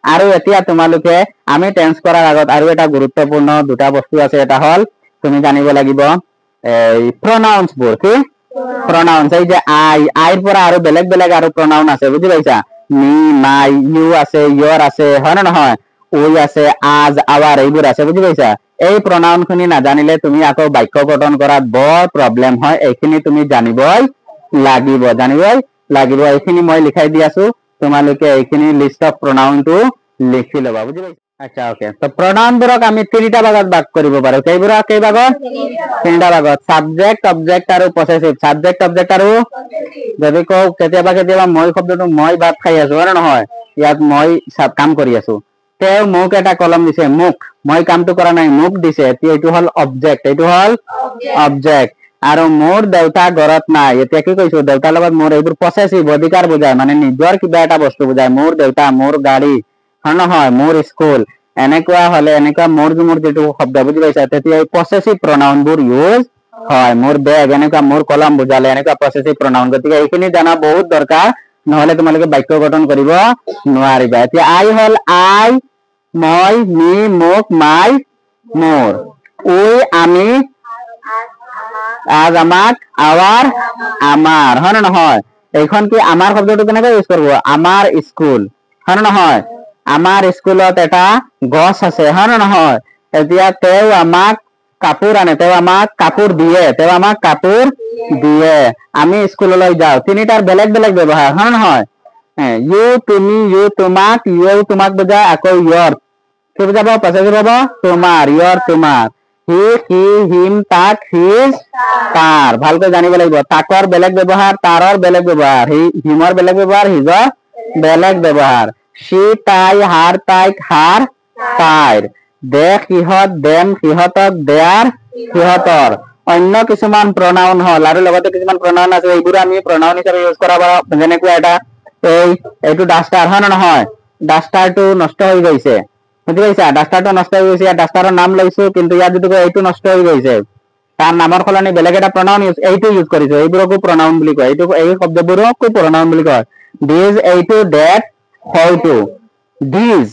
আৰু এতিয়া তোমালোকে আমি টেন্স কৰাৰ আগত আৰু এটা গুৰুত্বপূৰ্ণ দুটা বস্তু আছে এটা হল তুমি জানিব লাগিব এই প্ৰনাউন্স বোৰ কি প্ৰনাউন্স এই যে আইৰ পৰা আৰু বেলেগ বেলেগ আৰু প্ৰনাউন আছে বুজি পাইছা মি মাই ইউ আছে ইয়ৰ আছে হয় না নহয় ওই আছে আজ আৱাৰ এইবোৰ আছে বুজি পাইছা এই প্ৰনাউন খিনি নাজানিলে তুমি আকৌ বাক্য গঠন কৰাত বৰ প্ৰবলেম হয় এইখিনি তুমি জানিবই লাগিব এইখিনি মই লিখাই দি আছো তোমালোকে এইখিনি লিষ্ট অফ প্রনাউন টো লিখি লবা বুজি পাইছা আচ্ছা ওকে তো প্রনাউন বোৰক আমি তিনিটা ভাগত ভাগ কৰিব পাৰো কেই ভাগত তিনিটা ভাগত সাবজেক্ট অবজেক্ট আৰু পসেসিভ সাবজেক্ট অবজেক্ট আৰু যদি কও কেতিয়াবা মই শব্দটো মই ভাত খাই আছো হয় নহয় ইয়াত মই কাম কৰি আছো তেও মোক এটা কলম দিছে মুখ মই কামটো কৰা নাই মুখ দিছে এইটো হল অবজেক্ট অবজেক্ট আৰু মোৰ দেউতা ঘৰত নাই এতিয়া কি কৈছো দেউতাৰ লগত মোৰ এইবোৰ পসেসিভ অধিকাৰ বুজায় মানে নিজৰ কিবা এটা বস্তু বুজায় মোৰ দেউতা মোৰ গাড়ী হয় নহয় মোৰ স্কুল এনেকুৱা হলে এনেকুৱা মোৰ যেটো শব্দ বুজি পাইছা তেতিয়া এই পসেসিভ প্ৰনাউন বোৰ ইউজ হয় মোৰ বেগ এনেকুৱা মোৰ কলম বুজালে এনেকুৱা পসেসিভ প্ৰনাউন গতিকে এইখিনি জানা বহুত দৰকাৰ নহলে তোমালোকে বাক্য গঠন কৰিব নোৱাৰিবা এতিয়া আই হল আই মই মি মোক মাই মোৰ ওই আমি আজ আমাক আৱাৰ আমাৰ হয় না নহয় এইখন কি আমাৰ শব্দটো কেনেকৈ ইউজ কৰিব আমাৰ স্কুল হয় না নহয় আমাৰ স্কুলত এটা গছ আছে হয় না নহয় এতিয়া তেও আমাক কাপোৰ আনে তেও আমাক কাপোৰ দিয়ে আমি স্কুললৈ যাও তিনিটাৰ বেলেগ বেলেগ ব্যৱহাৰ হয় না নহয় ইউ তুমি ইউ তোমাক ইউ তোমাক বুজায় আকৌ ইয়ৰ কি বুজাব পসেসিভ হ'ব তোমাৰ ইয়ৰ তোমাৰ হি হি হিম তাক হিজ তাৰ ভালকৈ জানিব লাগিব তাকৰ বেলেগ ব্যৱহাৰ তাৰৰ বেলেগ ব্যৱহাৰ হিমৰ বেলেগ ব্যৱহাৰ হিজৰ বেলেগ ব্যৱহাৰ সি তাই হাৰ তাইক হাৰ তাইৰ দে সিহত দেম সিহতক দেয়াৰ সিহতৰ অন্য কিছুমান প্ৰনাউন হল আৰু লগতে কিছুমান প্ৰনাউন আছে এইবোৰ আমি প্ৰনাউন হিচাপে ইউজ কৰা যেনেকুৱা এটা এইটো ডাস্টাৰ হয় না নহয় ডাস্টাৰটো নষ্ট হৈ গৈছে বুজি পাইছা ডাস্টাৰটো নষ্ট হৈ গৈছে ডাস্টাৰৰ নাম লৈছো কিন্তু ইয়াত যদি এইটো নষ্ট হৈ গৈছে তাৰ নামৰ সলনি বেলেগ এটা প্ৰনাউন এইটো ইউজ কৰিছো এইবোৰকো প্ৰনাউন বুলি কয় এই শব্দবোৰকো প্ৰনাউন বুলি কয় দিজ এইটো ডেট হয়তো দিজ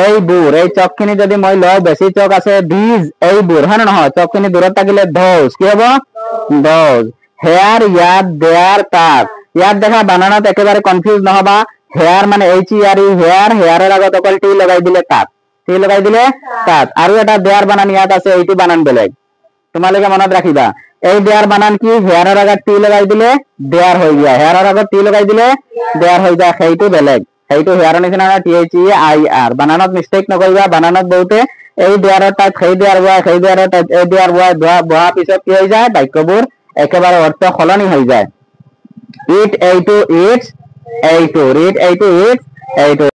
এইবোৰ এই চকখিনি যদি মই লওঁ বেছি চক আছে দিজ এইবোৰ হয় না নহয় চকখিনি দূৰত থাকিলে ধৌজ কি হ'ব ধৌজ হেয়াৰ ইয়াত দেয়াৰ তাত ইয়াত দেখা বানানত একেবাৰে কনফিউজ নহবা হেয়াৰ মানে HER হেয়াৰৰ আগত অকল টি লগাই দিলে তাত আৰু এটা দেয়াৰ বানান ইয়াত আছে এইটো বানান বেলেগ তোমালোকে মনত ৰাখিবা এই দেয়াৰ বানান কি হেয়াৰৰ আগত টি লগাই দিলে দেয়াৰ হৈ যায় হেয়াৰৰ আগত টি লগাই দিলে দেয়াৰ হৈ যায় সেইটো বেলেগ সেইটো হেয়াৰৰ নিচিনা THEIR বানানত মিস্টেক নকৰিবা বানানত বহুতে এই দেয়াৰৰ টাইপ সেই দেয়াৰ টাইপ এই দেয়াৰ বহা পিছত কি হৈ যায় বাক্যবোৰ একেবাৰে অৰ্থ সলনি হৈ যায় ইট এইটো ইটছ এইটো ৰিড এইটো ইটছ এইটো